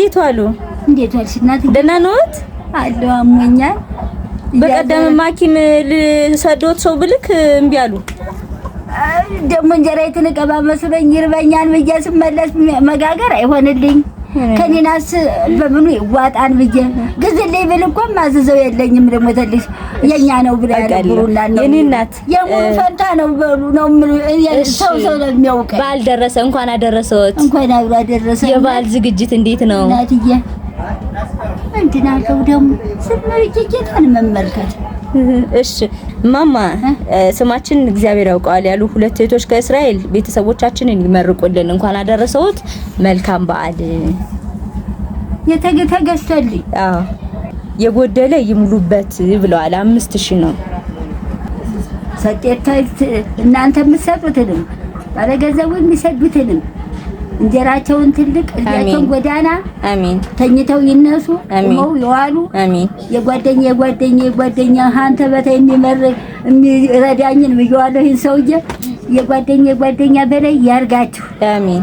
እንዴት ዋሉ? እንዴት ዋልሽ እናት? ደህና ነዎት? አለሁ አሞኛል። በቀደም ሐኪም ልሰዶት ሰው ብልክ እምቢ አሉ። ደግሞ እንጀራይቱን እቀባ መስሎኝ ይርበኛል ብዬ ስመለስ መጋገር አይሆንልኝ ከኔናስ በምኑ ይዋጣን ብዬ ግዝልኝ ብል እኮ ማዘዘው የለኝም። ደግሞ ተልሽ የኛ ነው ብላ ያለብሩና ነው የኔ እናት የሙሉ ፈንታ ነው በሉ ነው ሰው ነው የሚያውቀው። በዓል ደረሰ፣ እንኳን አደረሰዎት። እንኳን አብሮ አደረሰ። የበዓል ዝግጅት እንዴት ነው እናትዬ? እንድናለው ደግሞ ስንርጅጅታን መመልከት። እሺ ማማ ስማችን እግዚአብሔር ያውቀዋል ያሉ ሁለት እህቶች ከእስራኤል ቤተሰቦቻችንን ይመርቁልን። እንኳን አደረሰዎት፣ መልካም በዓል። የተገተገስተልኝ አዎ የጎደለ ይሙሉበት ብለዋል። 5000 ነው ሰጤት እናንተ የምትሰጡትንም ባለገንዘቡ የሚሰዱትንም እንጀራቸውን ትልቅ እያቸውን ጎዳና አሜን ተኝተው ይነሱ ነው ይዋሉ አሜን። የጓደኛ አንተ በታይ የሚረዳኝን ብየዋለሁ። ይሄን ሰውዬ የጓደኛ በላይ ያርጋችሁ አሜን።